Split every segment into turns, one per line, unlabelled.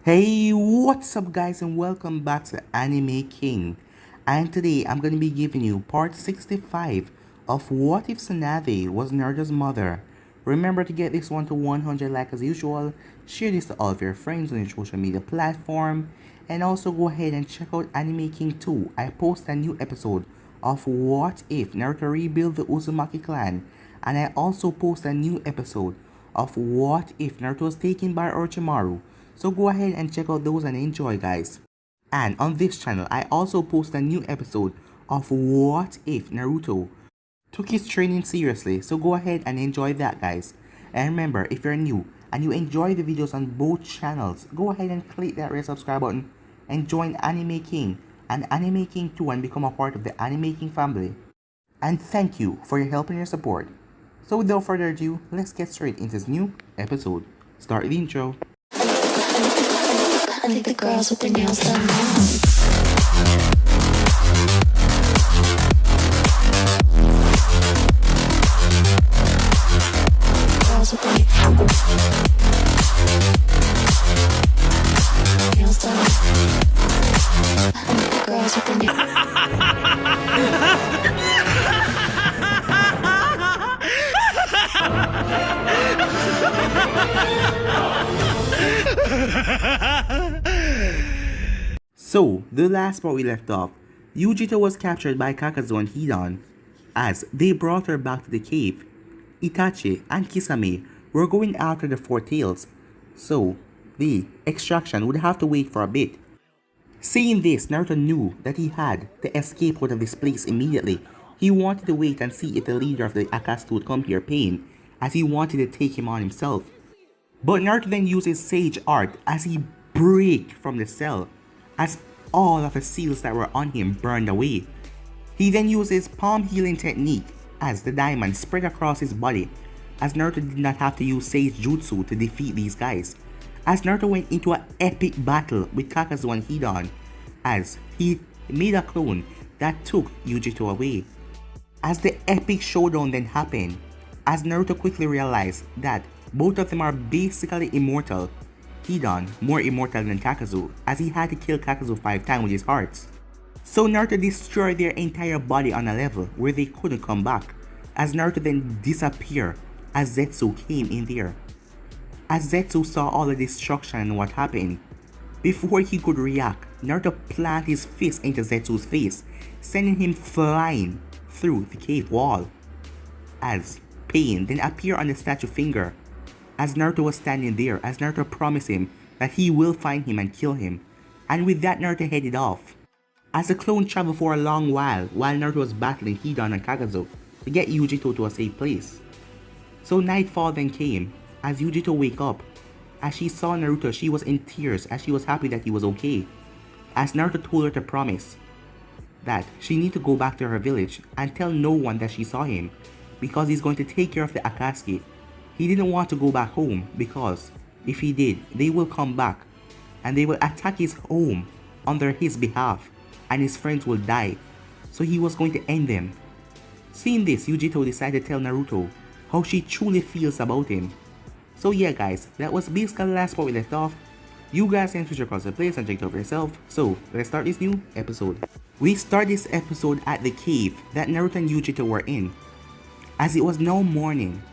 Hey, what's up guys and welcome back to Anime King. And today I'm going to be giving you part 65 of What If Tsunade Was Naruto's Mother. Remember to get this one to 100 like as usual, share this to all of your friends on your social media platform, and also go ahead and check out Anime King 2. I post a new episode of What If Naruto Rebuild the Uzumaki clan, and I also post a new episode of What If Naruto was taken by Orochimaru. So go ahead and check out those and enjoy guys. And on this channel I also post a new episode of What If Naruto took his training seriously, so go ahead and enjoy that guys. And remember, if you're new and you enjoy the videos on both channels, go ahead and click that red subscribe button and join Anime King and Anime King 2 and become a part of the Anime King family. And thank you for your help and your support. So without further ado, let's get straight into this new episode. Start the intro.
I think the girls with their nails done now. Girls with their nails done. I think the girls with their
So, the last part we left off, Yujito was captured by Kakazo and Hidan. As they brought her back to the cave, Itachi and Kisame were going after the Four Tails, so the extraction would have to wait for a bit. Seeing this, Naruto knew that he had to escape out of this place immediately. He wanted to wait and see if the leader of the Akatsuki would come to your pain, as he wanted to take him on himself. But Naruto then uses Sage Art as he breaks from the cell, as all of the seals that were on him burned away. He then uses palm healing technique as the diamond spread across his body, as Naruto did not have to use Sage Jutsu to defeat these guys, as Naruto went into an epic battle with Kakazo and Hidan, as he made a clone that took Yujito away. As the epic showdown then happened, as Naruto quickly realized that both of them are basically immortal, Hidan more immortal than Kakazo, as he had to kill Kakazo 5 times with his hearts. So Naruto destroyed their entire body on a level where they couldn't come back, as Naruto then disappeared as Zetsu came in there. As Zetsu saw all the destruction and what happened, before he could react, Naruto planted his fist into Zetsu's face, sending him flying through the cave wall. As Pain then appeared on the statue finger, as Naruto was standing there, as Naruto promised him that he will find him and kill him, and with that Naruto headed off. As the clone traveled for a long while Naruto was battling Hidan and Kakazo to get Yujito to a safe place. So nightfall then came, as Yujito wake up. As she saw Naruto, she was in tears as she was happy that he was okay. As Naruto told her to promise that she need to go back to her village and tell no one that she saw him, because he's going to take care of the Akatsuki. He didn't want to go back home because if he did, they will come back and they will attack his home under his behalf and his friends will die. So he was going to end them. Seeing this, Yujito decided to tell Naruto how she truly feels about him. So yeah guys, that was basically the last part we left off. You guys can switch across the place and check it out for yourself. So let's start this new episode. We start this episode at the cave that Naruto and Yujito were in. As it was now morning,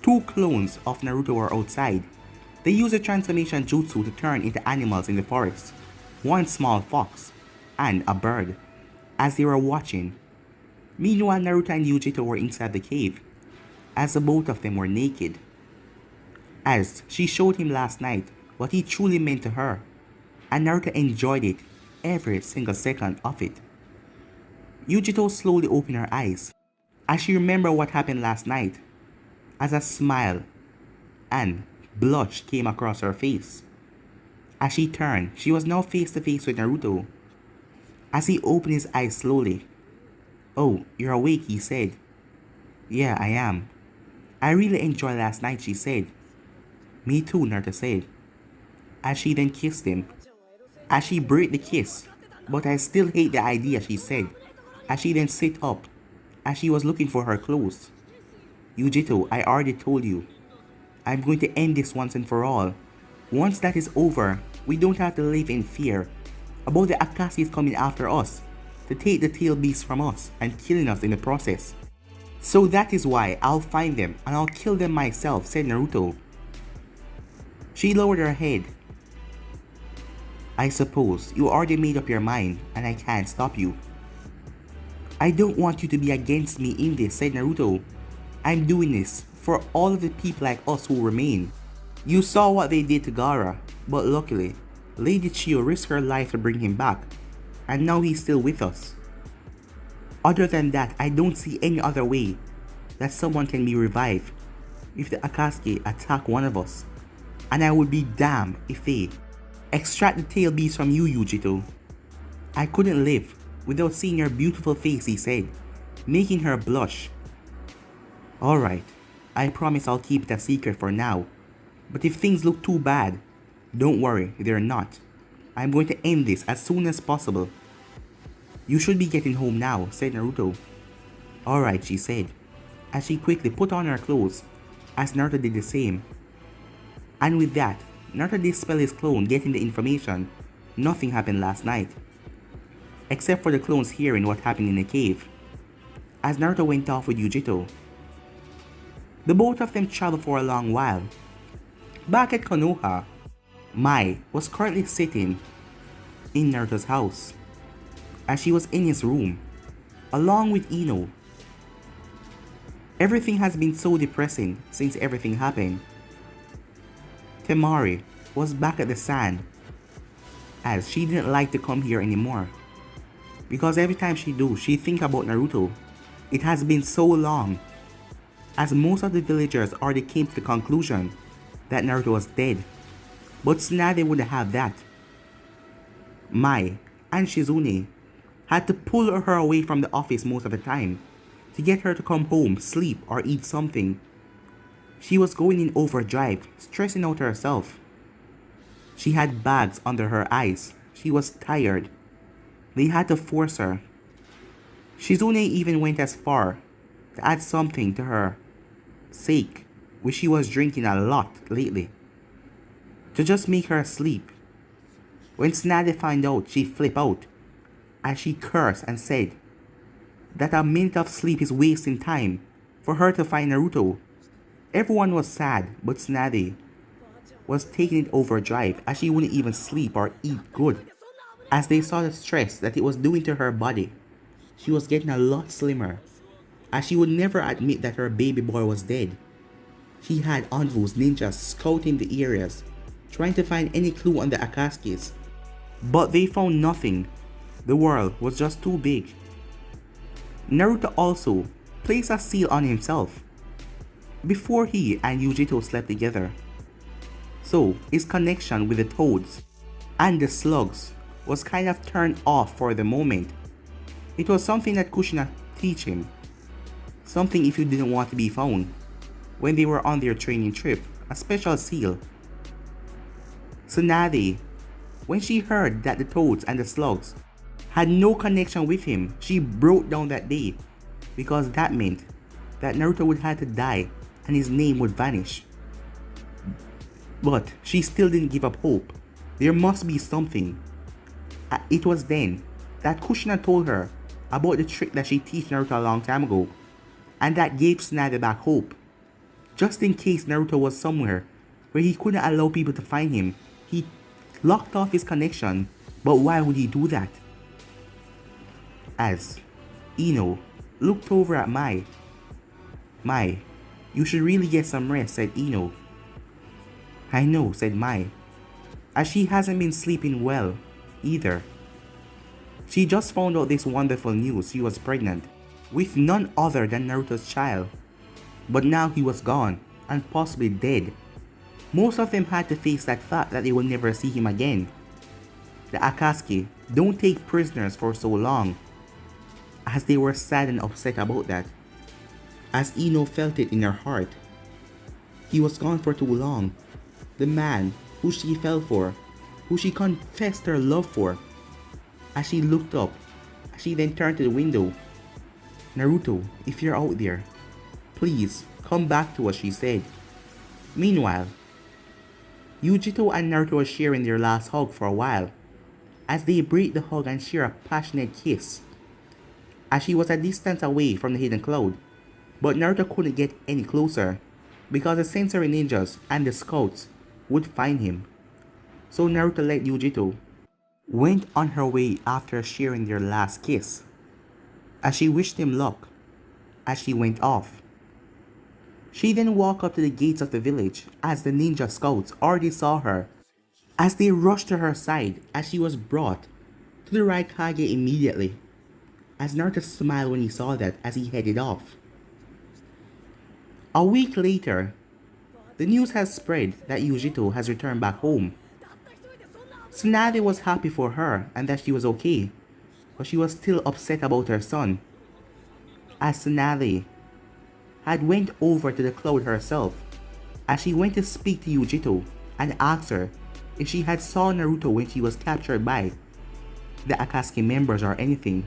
two clones of Naruto were outside. They used a transformation jutsu to turn into animals in the forest. One small fox and a bird, as they were watching. Meanwhile, Naruto and Yujito were inside the cave, as the both of them were naked. As she showed him last night what he truly meant to her, and Naruto enjoyed it, every single second of it. Yujito slowly opened her eyes, as she remembered what happened last night, as a smile and blush came across her face. As she turned, she was now face to face with Naruto. As he opened his eyes slowly. "Oh, you're awake," he said. "Yeah, I am. I really enjoyed last night," she said. "Me too," Naruto said. As she then kissed him. As she breathed the kiss. "But I still hate the idea," she said. As she then sit up, as she was looking for her clothes. "Yujito, I already told you. I'm going to end this once and for all. Once that is over, we don't have to live in fear about the Akashis coming after us to take the tail beast from us and killing us in the process. So that is why I'll find them and I'll kill them myself, said Naruto. She lowered her head. I suppose you already made up your mind and I can't stop you. I don't want you to be against me in this, said Naruto. I'm doing this for all of the people like us who remain. You saw what they did to Gaara, but luckily, Lady Chiyo risked her life to bring him back, and now he's still with us. Other than that, I don't see any other way that someone can be revived if the Akatsuki attack one of us, and I would be damned if they extract the tail beast from you, Yujito. I couldn't live without seeing your beautiful face, he said, making her blush. Alright, I promise I'll keep it a secret for now. But if things look too bad, don't worry, they're not. I'm going to end this as soon as possible. You should be getting home now, said Naruto. Alright, she said, as she quickly put on her clothes, as Naruto did the same. And with that, Naruto dispelled his clone getting the information nothing happened last night. Except for the clones hearing what happened in the cave. As Naruto went off with Yujito. The both of them traveled for a long while. Back at Konoha, Mai was currently sitting in Naruto's house, as she was in his room, along with Ino. Everything has been so depressing since everything happened. Temari was back at the sand, as she didn't like to come here anymore, because every time she do, she think about Naruto. It has been so long, as most of the villagers already came to the conclusion that Naruto was dead, but Tsunade wouldn't have that. Mai and Shizune had to pull her away from the office most of the time to get her to come home, sleep, or eat something. She was going in overdrive, stressing out herself. She had bags under her eyes. She was tired. They had to force her. Shizune even went as far to add something to her sake, which she was drinking a lot lately, to just make her sleep. When Tsunade found out, she flipped out, as she cursed and said that a minute of sleep is wasting time for her to find Naruto. Everyone was sad, but Tsunade was taking it overdrive, as she wouldn't even sleep or eat good, as they saw the stress that it was doing to her body. She was getting a lot slimmer, as she would never admit that her baby boy was dead. She had Anvu's ninjas scouting the areas, trying to find any clue on the Akatsuki's, but they found nothing. The world was just too big. Naruto also placed a seal on himself before he and Yujito slept together, so his connection with the toads and the slugs was kind of turned off for the moment. It was something that Kushina teach him, something if you didn't want to be found. When they were on their training trip, a special seal. Tsunade, when she heard that the toads and the slugs had no connection with him, she broke down that day, because that meant that Naruto would have to die and his name would vanish. But she still didn't give up hope. There must be something. It was then that Kushina told her about the trick that she taught Naruto a long time ago, and that gave Tsunade back hope. Just in case Naruto was somewhere where he couldn't allow people to find him, he locked off his connection. But why would he do that? As Ino looked over at Mai. Mai, you should really get some rest, said Ino. I know, said Mai, as she hasn't been sleeping well either. She just found out this wonderful news: she was pregnant with none other than Naruto's child. But now he was gone and possibly dead. Most of them had to face that fact that they will never see him again. The Akatsuki don't take prisoners for so long, as they were sad and upset about that, as Ino felt it in her heart. He was gone for too long. The man who she fell for, who she confessed her love for. As she looked up, she then turned to the window. Naruto, if you're out there, please come back to us, she said. Meanwhile, Yujito and Naruto were sharing their last hug for a while, as they break the hug and share a passionate kiss, as she was a distance away from the hidden cloud. But Naruto couldn't get any closer, because the sensory ninjas and the scouts would find him. So Naruto let Yujito went on her way after sharing their last kiss, as she wished him luck as she went off. She then walked up to the gates of the village as the ninja scouts already saw her, as they rushed to her side as she was brought to the Raikage immediately, as Naruto smiled when he saw that as he headed off. A week later, the news has spread that Yujito has returned back home. Tsunade was happy for her and that she was okay, but she was still upset about her son, as Tsunade had went over to the cloud herself, as she went to speak to Yujito and asked her if she had saw Naruto when she was captured by the Akatsuki members or anything.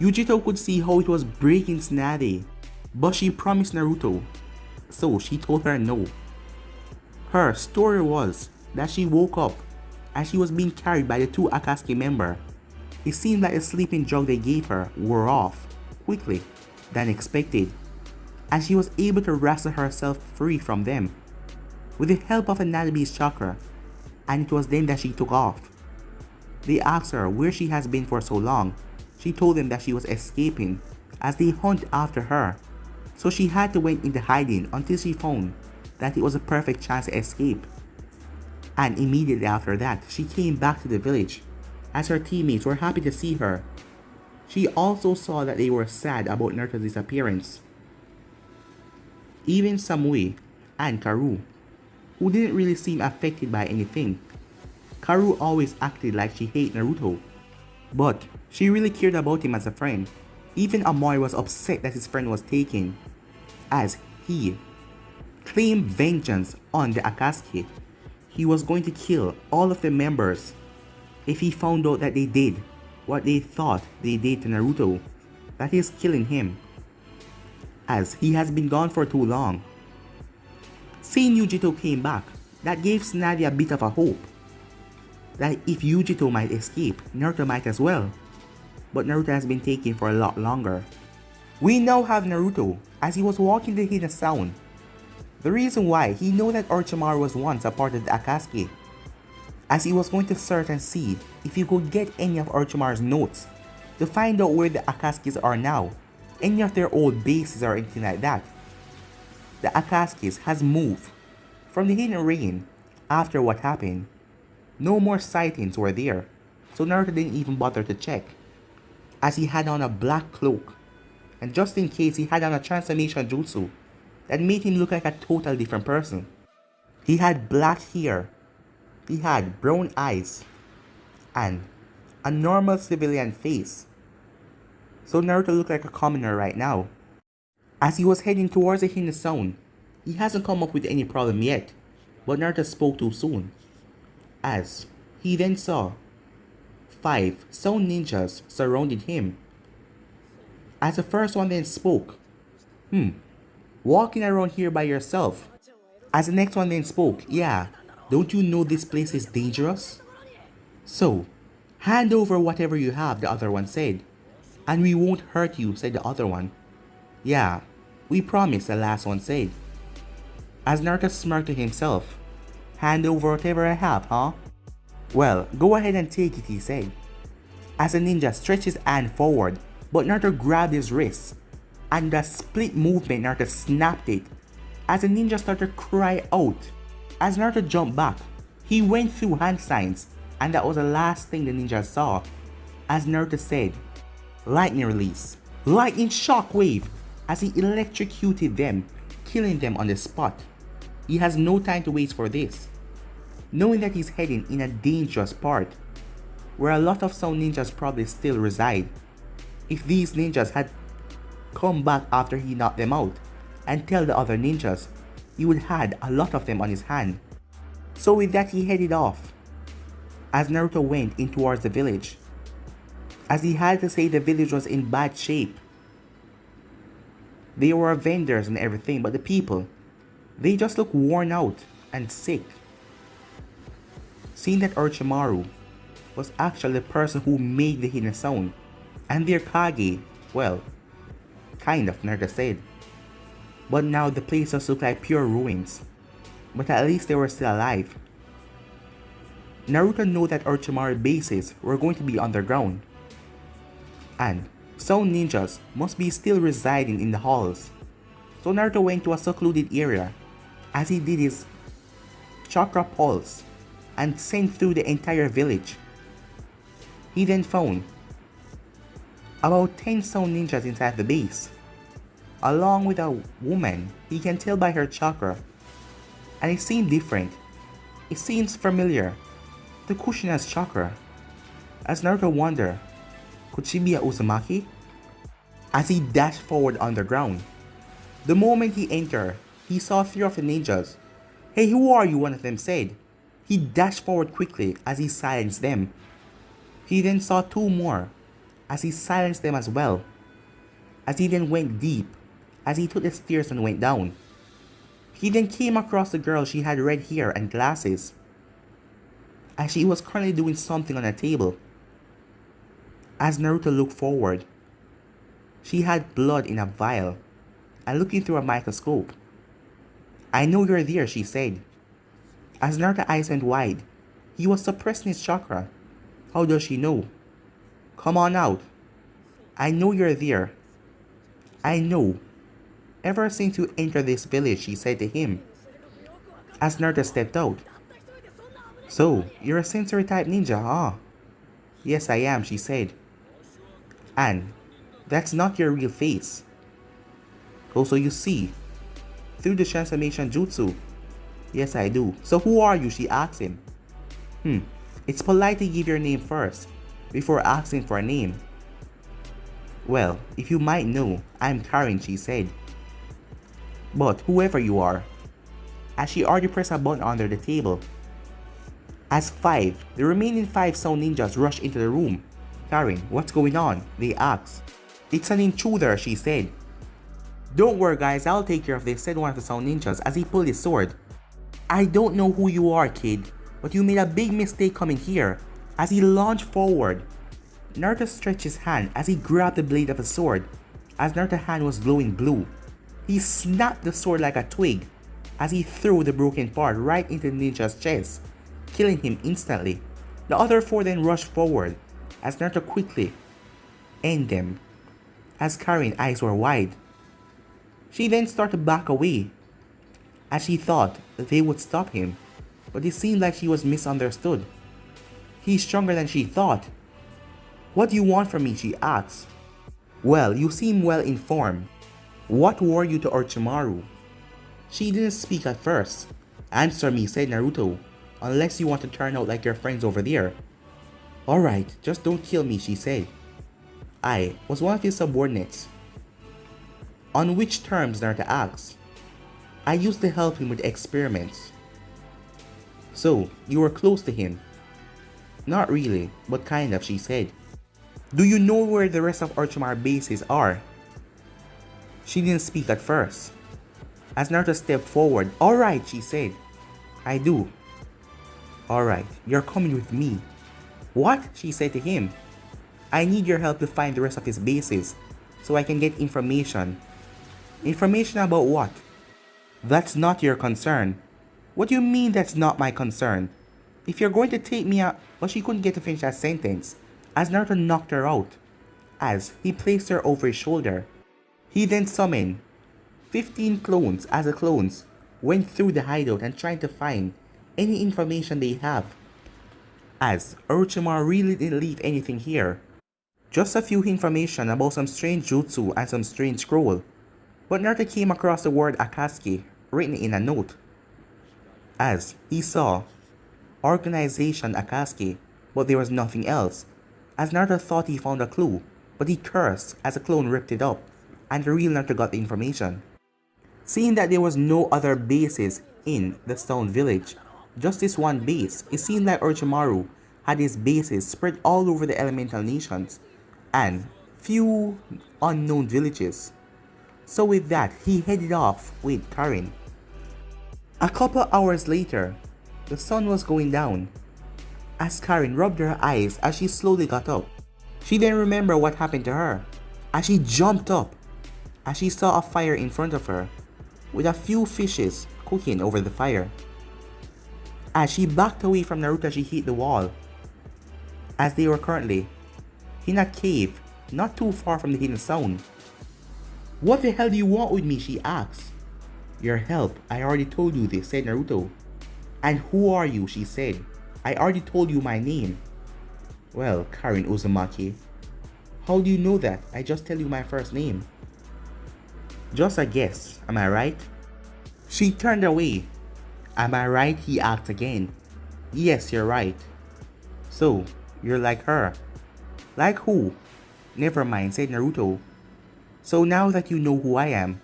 Yujito could see how it was breaking Tsunade, but she promised Naruto, so she told her no. Her story was that she woke up as she was being carried by the two Akatsuki members. It seemed like the sleeping drug they gave her wore off quickly than expected, and she was able to wrestle herself free from them with the help of a Nanabe's chakra, and it was then that she took off. They asked her where she has been for so long. She told them that she was escaping as they hunt after her, so she had to went into hiding until she found that it was a perfect chance to escape. And immediately after that, she came back to the village as her teammates were happy to see her. She also saw that they were sad about Naruto's disappearance. Even Samui and Karu, who didn't really seem affected by anything. Karu always acted like she hated Naruto, but she really cared about him as a friend. Even Amoy was upset that his friend was taken, as he claimed vengeance on the Akatsuki. He was going to kill all of the members if he found out that they did what they thought they did to Naruto, that is killing him, as he has been gone for too long. Seeing Yujito came back, that gave Tsunade a bit of a hope that if Yujito might escape, Naruto might as well. But Naruto has been taken for a lot longer. We now have Naruto as he was walking to hear the sound. The reason why, he knew that Orochimaru was once a part of the Akatsuki, as he was going to search and see if he could get any of Orochimaru's notes to find out where the Akatsukis are now, any of their old bases or anything like that. The Akatsukis has moved from the Hidden Rain after what happened. No more sightings were there, so Naruto didn't even bother to check, as he had on a black cloak, and just in case he had on a transformation jutsu that made him look like a total different person. He had black hair, he had brown eyes, and a normal civilian face. So Naruto looked like a commoner right now. As he was heading towards the hidden zone, he hasn't come up with any problem yet, but Naruto spoke too soon, as he then saw 5 sound ninjas surrounded him. As the first one then spoke, walking around here by yourself. As the next one then spoke, yeah, don't you know this place is dangerous? So, hand over whatever you have, the other one said, and we won't hurt you, said the other one. Yeah, we promise, the last one said. As Naruto smirked to himself, hand over whatever I have, huh? Well, go ahead and take it, he said. As the ninja stretched his hand forward, but Naruto grabbed his wrist, and the split movement Naruto snapped it, as the ninja started to cry out. As Naruto jumped back, he went through hand signs, and that was the last thing the ninja saw, as Naruto said, lightning release, lightning shockwave, as he electrocuted them, killing them on the spot. He has no time to waste for this, knowing that he's heading in a dangerous part, where a lot of sound ninjas probably still reside. If these ninjas had come back after he knocked them out and tell the other ninjas, he would had a lot of them on his hand. So with that, he headed off, as Naruto went in towards the village, as he had to say the village was in bad shape. There were vendors and everything, but the people, they just looked worn out and sick. seeing that Orochimaru was actually the person who made the hidden zone, and their Kage, well, kind of, Naruto said. But now the place just looked like pure ruins, but at least they were still alive. Naruto knew that Orochimaru bases were going to be underground, and some ninjas must be still residing in the halls. So Naruto went to a secluded area as he did his chakra pulse and sent through the entire village. He then found about 10 stone ninjas inside the base, along with a woman he can tell by her chakra, and it seemed different. It seems familiar to Kushina's chakra, as Naruto wondered, could she be a Uzumaki? As he dashed forward underground, the moment he entered, he saw 3 of the ninjas. "Hey, who are you?" one of them said. He dashed forward quickly as he silenced them. He then saw 2 more as he silenced them as well. As he then went deep, as he took the stairs and went down. He then came across the girl. She had red hair and glasses, as she was currently doing something on a table. As Naruto looked forward, she had blood in a vial and looking through a microscope. "I know you're there," she said. As Naruto's eyes went wide, he was suppressing his chakra. How does she know? "Come on out. I know you're there. I know. Ever since you entered this village," she said to him. As Naruto stepped out. "So, you're a sensory type ninja, huh?" "Yes, I am," she said. "And that's not your real face." "Also, you see through the transformation jutsu." "Yes, I do." "So who are you?" she asked him. It's polite to give your name first, before asking for a name." "Well, if you might know, I'm Karin," she said. "But whoever you are," as she already pressed a button under the table. As the remaining 5 sound ninjas rushed into the room. "Karin, what's going on?" they asked. "It's an intruder," she said. "Don't worry guys, I'll take care of this," said one of the sound ninjas as he pulled his sword. "I don't know who you are, kid, but you made a big mistake coming here." As he launched forward, Naruto stretched his hand as he grabbed the blade of a sword. As Naruto's hand was glowing blue, he snapped the sword like a twig as he threw the broken part right into the ninja's chest, killing him instantly. The other 4 then rushed forward as Naruto quickly ended them. As Karin's eyes were wide, she then started to back away as she thought that they would stop him, but it seemed like she was misunderstood. He's stronger than she thought. "What do you want from me?" she asked. "Well, you seem well informed. What were you to Orochimaru?" She didn't speak at first. "Answer me," said Naruto, "unless you want to turn out like your friends over there." "Alright, just don't kill me," she said. "I was one of his subordinates." "On which terms?" Naruto asked. "I used to help him with experiments." "So, you were close to him?" "Not really, but kind of," she said. "Do you know where the rest of Orochimaru's bases are?" She didn't speak at first. As Naruto stepped forward, "Alright," she said. "I do." "Alright, you're coming with me." "What?" she said to him. "I need your help to find the rest of his bases, so I can get information." "Information about what?" "That's not your concern." "What do you mean that's not my concern? If you're going to take me out..." But she couldn't get to finish that sentence as Naruto knocked her out as he placed her over his shoulder. He then summoned 15 clones as the clones went through the hideout and tried to find any information they have. As Orochimaru really didn't leave anything here. Just a few information about some strange jutsu and some strange scroll. But Naruto came across the word Akatsuki written in a note. As he saw Organization Akatsuki, but there was nothing else. As Naruto thought he found a clue, but he cursed as a clone ripped it up, and the real Naruto got the information. Seeing that there was no other bases in the stone village, just this one base, it seemed like Orochimaru had his bases spread all over the elemental nations and few unknown villages. So with that, he headed off with Karin. A couple hours later, the sun was going down, as Karin rubbed her eyes as she slowly got up. She then remembered what happened to her as she jumped up as she saw a fire in front of her with a few fishes cooking over the fire. As she backed away from Naruto, she hit the wall as they were currently in a cave not too far from the hidden zone. "What the hell do you want with me?" she asked. "Your help, I already told you this," said Naruto. "And who are you?" she said. "I already told you my name." "Well, Karin Uzumaki, how do you know that? I just tell you my first name." "Just a guess, am I right?" She turned away. "Am I right?" he asked again. "Yes, you're right." "So, you're like her." "Like who?" "Never mind," said Naruto. "So now that you know who I am,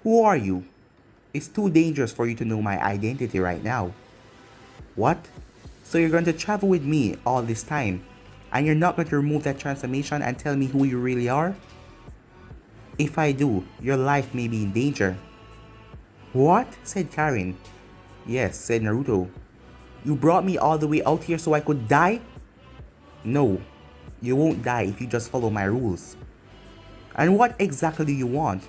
who are you? It's too dangerous for you to know my identity right now." "What? So you're going to travel with me all this time, and you're not going to remove that transformation and tell me who you really are?" "If I do, your life may be in danger." "What?" said Karin. "Yes," said Naruto. "You brought me all the way out here so I could die?" "No, you won't die if you just follow my rules." "And what exactly do you want?"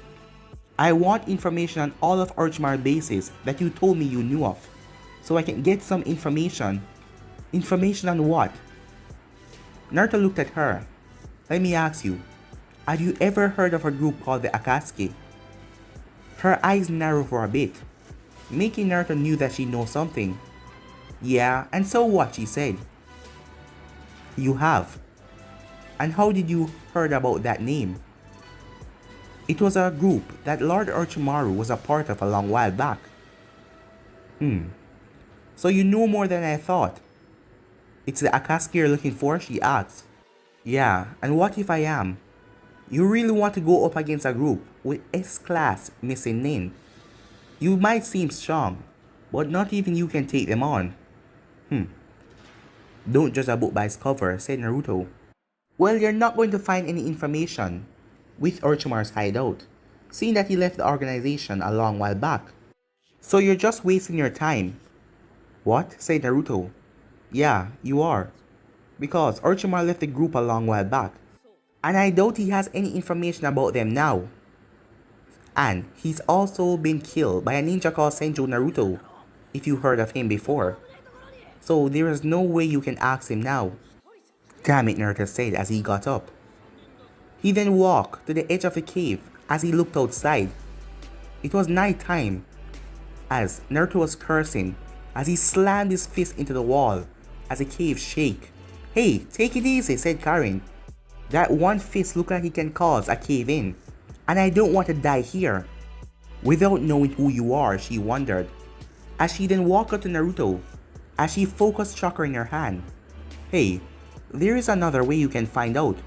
"I want information on all of Orochimaru's bases that you told me you knew of, so I can get some information." "Information on what?" Naruto looked at her. "Let me ask you, have you ever heard of a group called the Akatsuki?" Her eyes narrowed for a bit, making Naruto knew that she knows something. "Yeah, and so what?" she said. "You have. And how did you heard about that name?" "It was a group that Lord Orochimaru was a part of a long while back." So you know more than I thought." "It's the Akatsuki you're looking for?" she asked. "Yeah, and what if I am? You really want to go up against a group with S-class missing name? You might seem strong, but not even you can take them on." "Don't judge a book by its cover," said Naruto. "Well, you're not going to find any information with Orochimaru's hideout, seeing that he left the organization a long while back. So you're just wasting your time." "What?" said Naruto. "Yeah, you are. Because Orochimaru left the group a long while back, and I doubt he has any information about them now. And he's also been killed by a ninja called Senju Naruto, if you heard of him before. So there is no way you can ask him now." "Damn it," Naruto said as he got up. He then walked to the edge of the cave as he looked outside. It was night time as Naruto was cursing as he slammed his fist into the wall as the cave shook. "Hey, take it easy," said Karin. "That one fist looked like it can cause a cave in, and I don't want to die here." Without knowing who you are, she wondered, as she then walked up to Naruto as she focused chakra in her hand. "Hey, there is another way you can find out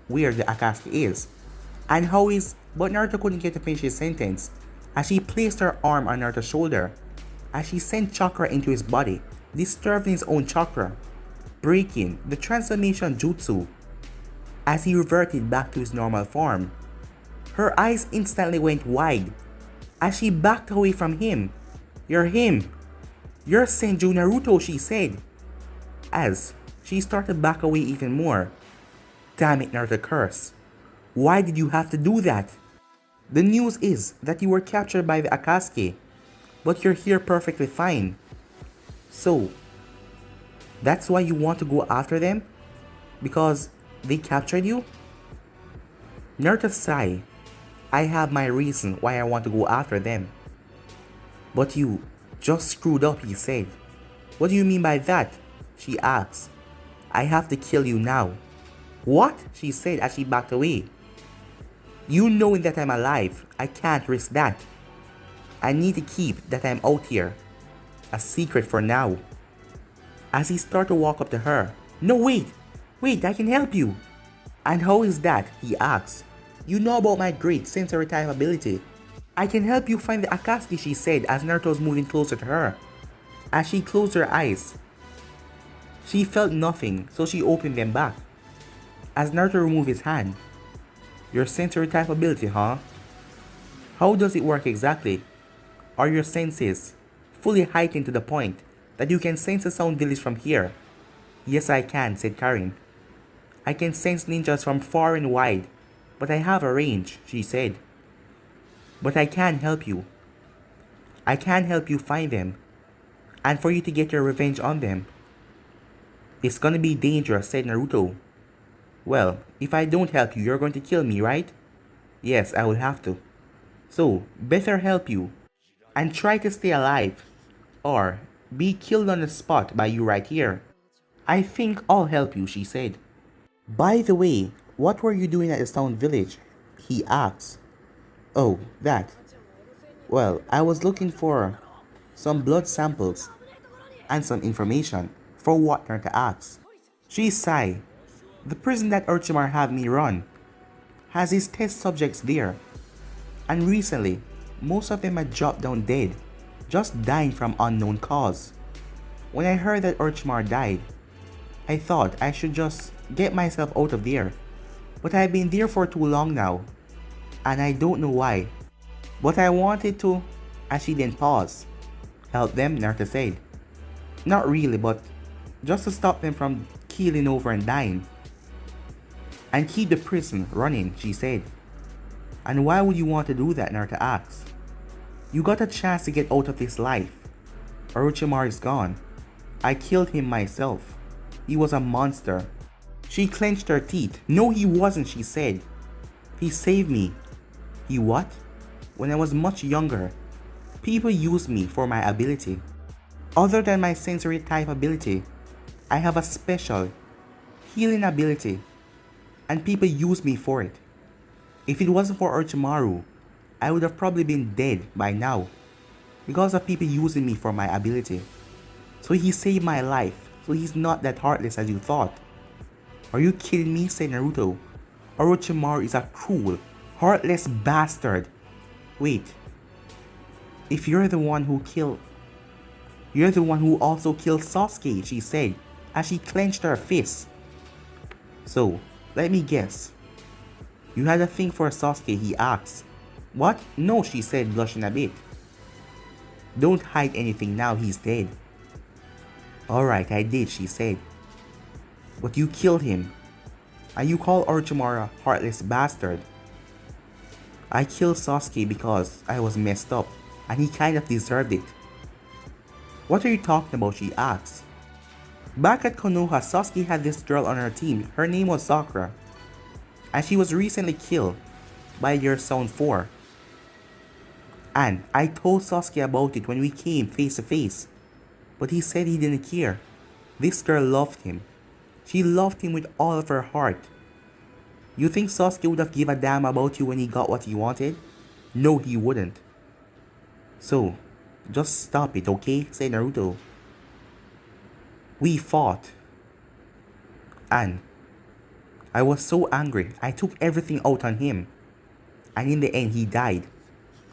where the Akatsuki is, and how is—" But Naruto couldn't get to finish his sentence as she placed her arm on Naruto's shoulder as she sent chakra into his body, disturbing his own chakra, breaking the transformation jutsu as he reverted back to his normal form. Her eyes instantly went wide as she backed away from him. "You're him! You're Senju Naruto," she said, as she started back away even more. "Damn it," Naruto cursed. "Why did you have to do that? The news is that you were captured by the Akatsuki, but you're here perfectly fine. So, that's why you want to go after them? Because they captured you?" Naruto sighed. "I have my reason why I want to go after them." "But you just screwed up," he said. "What do you mean by that?" she asked. "I have to kill you now." "What?" she said as she backed away. "You knowing that I'm alive, I can't risk that. I need to keep that I'm out here a secret for now." As he started to walk up to her. "No, wait! Wait, I can help you!" "And how is that?" he asked. "You know about my great sensory type ability. I can help you find the Akatsuki," she said as Naruto was moving closer to her. As she closed her eyes, she felt nothing, so she opened them back. As Naruto removed his hand. "Your sensory type ability, huh? How does it work exactly? Are your senses fully heightened to the point that you can sense the sound village from here?" Yes, I can, said Karin. I can sense ninjas from far and wide, but I have a range, she said. But I can help you. I can help you find them, and for you to get your revenge on them. It's gonna be dangerous, said Naruto. Well, if I don't help you, you're going to kill me, right? Yes, I will have to. So, better help you, and try to stay alive, or be killed on the spot by you right here. I think I'll help you, she said. By the way, what were you doing at the town village? He asked. Oh, that. Well, I was looking for some blood samples and some information for Wapner to ask. She sighed. The prison that Orochimaru had me run has his test subjects there, and recently, most of them had dropped down dead, just dying from unknown cause. When I heard that Orochimaru died, I thought I should just get myself out of there, but I've been there for too long now, and I don't know why. But I wanted to, as she then paused. Help them, Naruto said. Not really, but just to stop them from keeling over and dying. And keep the prison running, she said. And why would you want to do that, Naruto asked. You got a chance to get out of this life. Orochimaru is gone. I killed him myself. He was a monster. She clenched her teeth. No, he wasn't, she said. He saved me. He what? When I was much younger, people used me for my ability. Other than my sensory type ability, I have a special healing ability, and people use me for it. If it wasn't for Orochimaru, I would have probably been dead by now, because of people using me for my ability. So he saved my life, so he's not that heartless as you thought. Are you kidding me, said Naruto. Orochimaru is a cruel, heartless bastard. Wait, if you're the one who also killed Sasuke, she said, as she clenched her fist. So, let me guess. You had a thing for Sasuke, he asked. What? No, she said, blushing a bit. Don't hide anything now, he's dead. Alright, I did, she said. But you killed him. And you call Orochimaru a heartless bastard. I killed Sasuke because I was messed up, and he kind of deserved it. What are you talking about, she asked. Back at Konoha, Sasuke had this girl on her team. Her name was Sakura, and she was recently killed by your Sound 4. And I told Sasuke about it when we came face to face, but he said he didn't care. This girl loved him. She loved him with all of her heart. You think Sasuke would have given a damn about you when he got what he wanted? No, he wouldn't. So, just stop it, okay? Said Naruto. We fought. And I was so angry, I took everything out on him. And in the end, he died.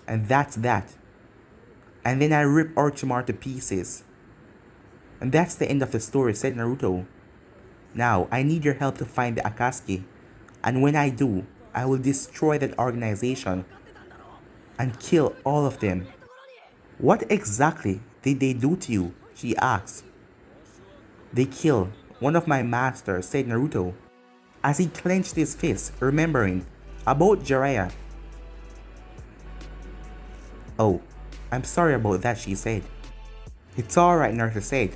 And that's that. And then I ripped Orochimaru to pieces. And that's the end of the story, said Naruto. Now, I need your help to find the Akatsuki. And when I do, I will destroy that organization and kill all of them. What exactly did they do to you? She asked. They killed one of my masters, said Naruto, as he clenched his fist, remembering about Jiraiya. Oh, I'm sorry about that, she said. It's alright, Naruto said.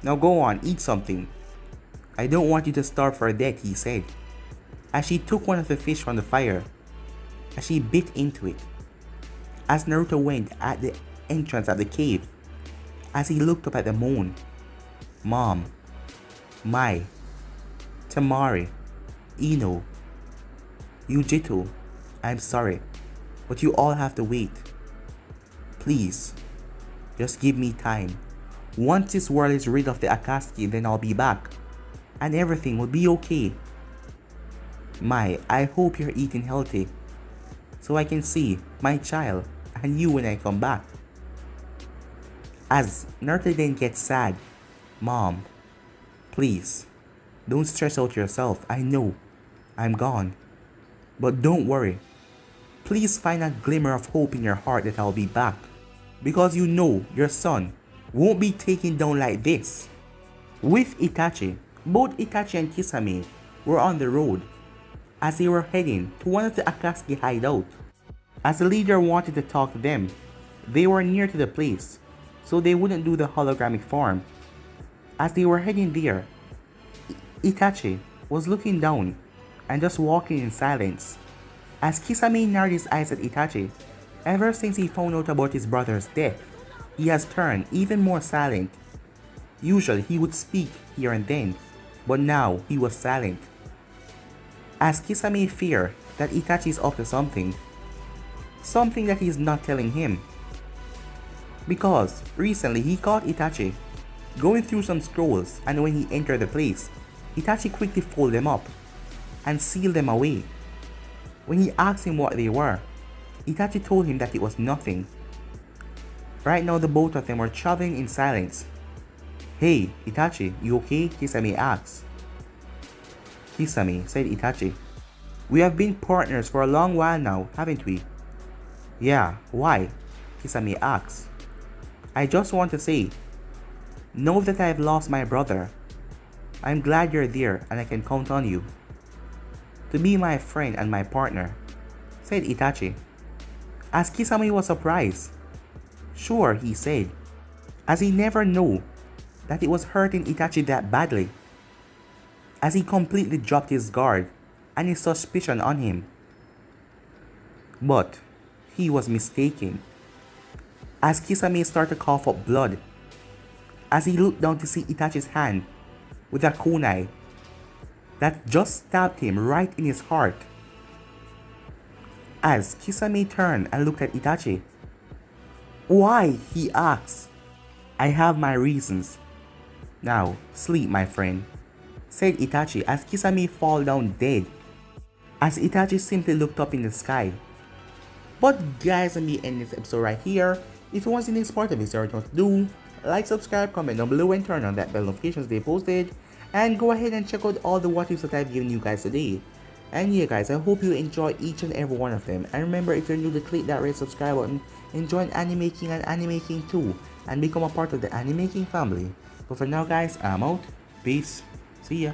Now go on, eat something. I don't want you to starve for death, he said, as she took one of the fish from the fire, as she bit into it. As Naruto went at the entrance of the cave, as he looked up at the moon, Mom, Mai, Tamari, Ino, Yujito, I'm sorry, but you all have to wait. Please, just give me time. Once this world is rid of the Akatsuki, then I'll be back, and everything will be okay. Mai, I hope you're eating healthy, so I can see my child and you when I come back. As Naruto then gets sad, Mom, please, don't stress out yourself. I know, I'm gone. But don't worry. Please find a glimmer of hope in your heart that I'll be back. Because you know your son won't be taken down like this. With Itachi, both Itachi and Kisame were on the road as they were heading to one of the Akatsuki hideout. As the leader wanted to talk to them, they were near to the place, so they wouldn't do the hologramic form. As they were heading there, Itachi was looking down and just walking in silence. As Kisame narrowed his eyes at Itachi, ever since he found out about his brother's death, he has turned even more silent. Usually he would speak here and then, but now he was silent. As Kisame feared that Itachi is up to something that he is not telling him. Because recently he caught Itachi going through some scrolls, and when he entered the place, Itachi quickly folded them up and sealed them away. When he asked him what they were, Itachi told him that it was nothing. Right now the both of them were traveling in silence. "Hey, Itachi, you okay?" Kisame asked. "Kisame," said Itachi, "we have been partners for a long while now, haven't we?" "Yeah, why?" Kisame asked. "I just want to say, know that I have lost my brother. I'm glad you're there and I can count on you to be my friend and my partner," said Itachi. As Kisame was surprised. "Sure," he said, as he never knew that it was hurting Itachi that badly, as he completely dropped his guard and his suspicion on him. But he was mistaken, as Kisame started to cough up blood, as he looked down to see Itachi's hand with a kunai that just stabbed him right in his heart. As Kisame turned and looked at Itachi. "Why?" he asked. "I have my reasons. Now, sleep, my friend," said Itachi as Kisame fell down dead, as Itachi simply looked up in the sky. But guys, I'm the end of this episode right here. If you want to see the next part of this, you already know what to do. Like, subscribe, comment down below, and turn on that bell notifications they posted. And go ahead and check out all the what ifs that I've given you guys today. And yeah guys, I hope you enjoy each and every one of them. And remember, if you're new to click that red subscribe button and join Anime King and Anime King too, and become a part of the Anime King family. But for now guys, I'm out. Peace. See ya.